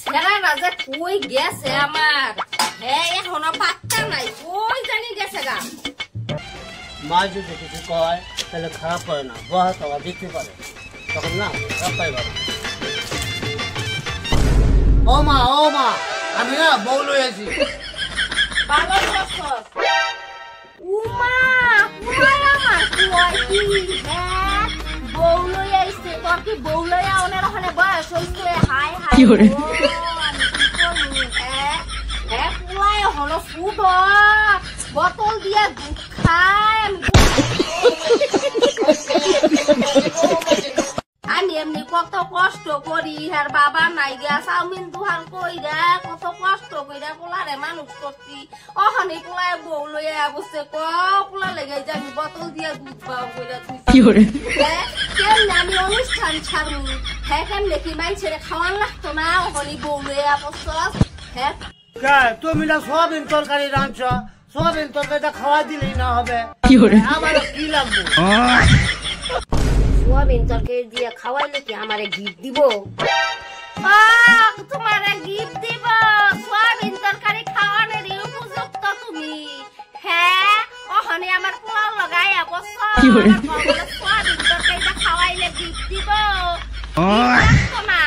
ছেড়া না যে কই গেছে আমার, হ্যাঁ এখনো পাত্তা নাই, কই জানি গেছে গা। মা যদি কিছু কয় তাহলে খারাপ করে না, বহা খাওয়া দেখতে পারে, তখন না খারাপ পাইবা না। ও মা আমি না বউ লই আছি। ভালো করছস। উমা কই আমার কই কি, হ্যাঁ বউ লই আইছে, তোর কি বউ লই আওনের ওখানে বয়স হইছে? হাই হাই কি করে হ্যাঁ কুলাই হলো ফুড বোতল দিয়ে দুধ খায়। আমি এমনি কত কষ্ট করি, আর বাবা নাই গা চাউমিন দুহান কইরা কত কষ্ট কইরা পোলারে মানুষ করছি, ওখানে পোলায় বউ লইয়া বসে পোলা লেগে যে আমি বোতল দিয়ে দুধ পাও কইরা কেমনে আমি অনুষ্ঠান ছাড়ু, হ্যাঁ কেমনে কি মানুষের খাওয়ান লাগতো না, ওখানে বউ লইয়া বসছ। হ্যাঁ তুমি না সোয়াবিন তরকারি রাঁধছ, সোয়াবিন তরকারিটা খাওয়া দিলেই না হবে, আমার কি লাগবে? সোয়াবিন তরকারি দিয়ে খাওয়াইলে কি আমারে গিফট দিব? তোমারে গিফট দিব? সোয়াবিন তরকারি খাওয়ানোর উপযুক্ত তুমি, হ্যাঁ ওখানে আমার পোলাও লাগাইয়া বসছ, সোয়াবিন তরকারিটা খাওয়াইলে গিফট দিব না,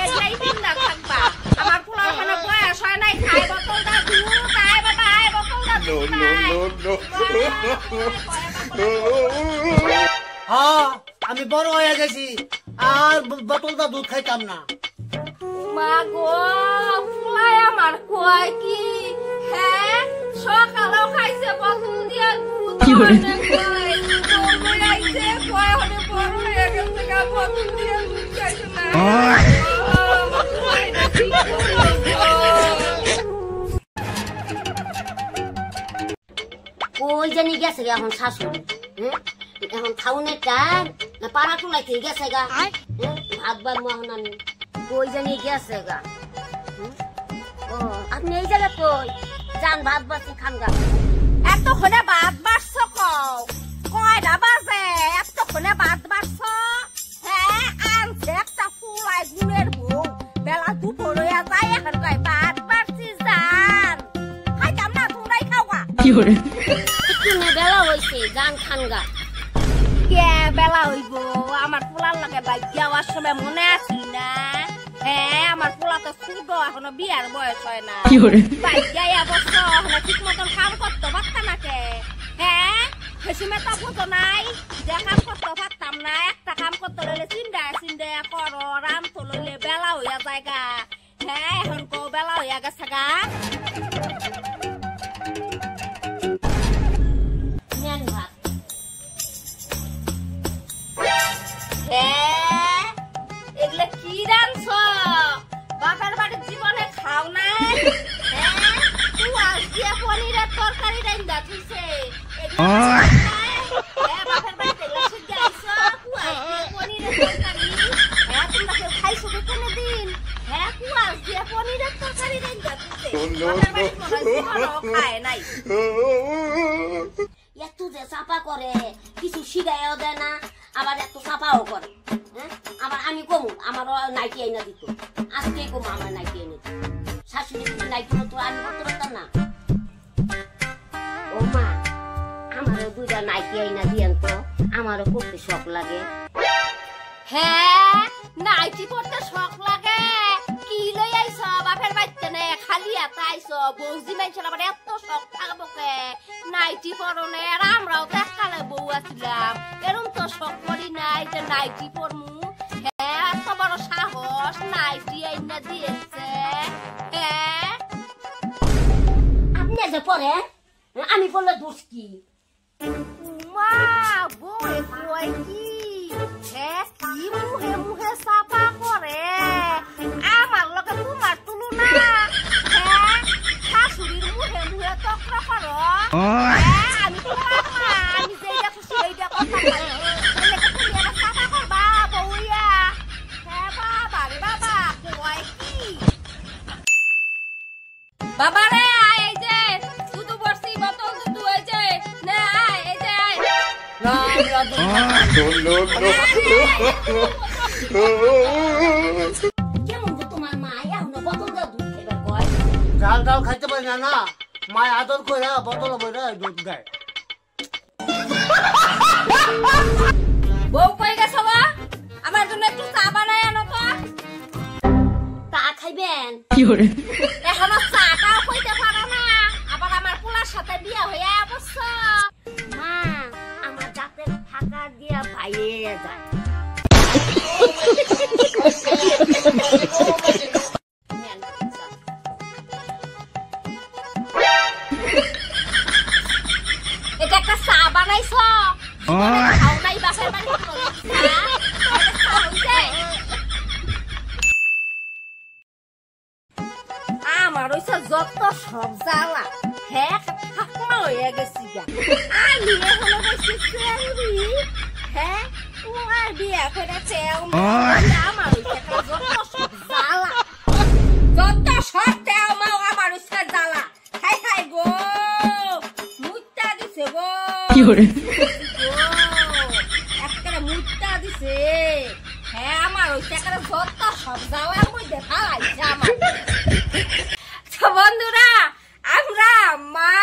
এটাই চিন্তা থাকবা। আমার পোলাও ওখানে বয়স হয় নাই, খাই বোতলটা দুধ, আয় বাবা আয় বোতলটা দুধ। হ্যাঁ আমি বড় হয়ে গেছি, আর বোতলটা দুধ খাইতাম না। মা গো ফুলাই আমার কয় কি, হ্যাঁ সকালেও খাইছে বোতল দিয়ে দুধ, কই জানি গেছে গা এখন শাশুড়ি, এখন খাউনের টাইম না পাড়া টুলাইতে গেছে গা, ভাত বানবো এখন আমি, কই জানি গেছে গা। ও আপনি এই জায়গা কই যান, ভাত বাসি খান গা। এতক্ষণে ভাত বাড়ছ কয়টা বাজে? এতক্ষণে ভাত বাড়ছ? হ্যাঁ আনছে একটা ফুলাই গুণের বউ, বেলা দুপুর হইয়া যায়, এখন কয় ভাত বাড়ছি যান, খাইতাম না তোমরাই খাও গা। বেলা হইছে যান খান গা। কে বেলা হইব? আমার পোলার লগে বাইক যাওয়ার সময় মনে আছি না, হ্যাঁ আমার পোলা তো ছোট, এখনো বিয়ার বয়স হয় না, বাইক যাইয়া বসছ এখনো ঠিক মতন কাম করতে পারতাম না কে? হ্যাঁ হেসুমে তো বুঝো নাই যে কাম করতে পারতাম না, একটা কাম করতে লইলে চিন্ডা করো, রাম তো লইলে বেলা হইয়া যায় গা। হ্যাঁ এখন কো বেলা হইয়া গেছে গা। এগুলা কি রাঁধছ? বাপের বাড়ির জীবনে খাও নাই? কুয়াশ দিয়ে পনিরের তরকারি রান্ধা থইছে, বাপের বাড়িতে কুয়াশ দিয়ে পনিরের তরকারি, হ্যাঁ তোমরা কেউ খাইছো কোনো দিন? হ্যাঁ কুয়াশ দিয়ে পনিরের তরকারি রান্ধা থইছে, বাপের বাড়ির খায় নাই। এত যে চাপা করে কিছু শিখাইও দেয় না, আবার এত চাপাও করে। আবার আমি কমু আমারও নাইটি আইনা দিত, আজকে কমু আমার নাইটি আইনা দিত, শাশুড়ি নাইটি মতো আমি করতে পারতাম না। ও মা আমারও দুইটা নাইটি আইনা দিয়েন তো, আমারও পড়তে শখ লাগে। হ্যাঁ নাইটি পড়তে শখ লাগে, কি লই আইছ বাপের বাড়িতে নে? খালি এত আইছ, বৌজি মাইছিল আবার এত শখ থাকবো কে? নাইটি পরনে, আর আমরাও তো এককালে বউ আছিলাম, এরম তো শখ করি নাই যে নাইটি পরমু। হ্যাঁ এত বড় সাহস, নাইটি আইনা দিয়েছে। হ্যাঁ আপনি যে পরে আমি বললে দোষ কি? মা বউ কয় কি, হ্যাঁ কি মুহে মুহে চাপা করে, আমার লগে তোমার তুলনা? হ্যাঁ শাশুড়ির মুহে মুহে তকরা করো? আমি তোমার মা, আমি যেইটা খুশি এইটা কথা চাপা করবা বউয়া? হ্যাঁ বাবা রে বাবা কয় কি? বাবা রে আয়, এই যে দুধ বসি বোতল দুধ হয়েছে না, আয় এই যে আয়। কেমন তোমার মা এখনো বোতল ডাল খাইতে পারি না না, মায় আদর করে বোতল বইরা দুধ দেয়। বউ কই গেছো গো? আমার জন্য একটু চা বানায় আনো তো। তা খাইবেন? এখনো চাটাও কইতে পারো না, আবার আমার পোলার সাথে বিয়া হইয়া অবশ্য। মা আমার দাঁতের ফাঁকা দিয়া বাইরে যায়। নেন, চা। এটা একটা চা বানাইছো? খাও নাই বাসার বাড়ি আমার ওইসব যত সব জ্বালা হ্যাঁ ঠাকমা হইয়া গেছি গা। আমি এখনো বসে চেউরি হ্যাঁ তোমার বিয়া করে চেউ আমার ওইসব যত সব জ্বালা যত সব তেও মাও আমার ওইসব জ্বালা। হাই হাই গো মুইতা দিছে গো একটা মুইতা দিছে। হ্যাঁ আমার ওইসব একটা যত সব জ্বালা মই দেখা আইছে আমার। বন্ধুরা আমরা মা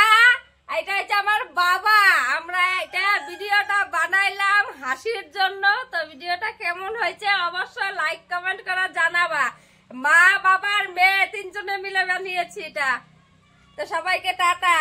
এটা হচ্ছে আমার বাবা, আমরা এটা ভিডিওটা বানাইলাম হাসির জন্য। তো ভিডিওটা কেমন হয়েছে অবশ্যই লাইক কমেন্ট করে জানাবা। মা বাবার মেয়ে তিনজনে মিলে বানিয়েছি এটা। তো সবাইকে টাটা।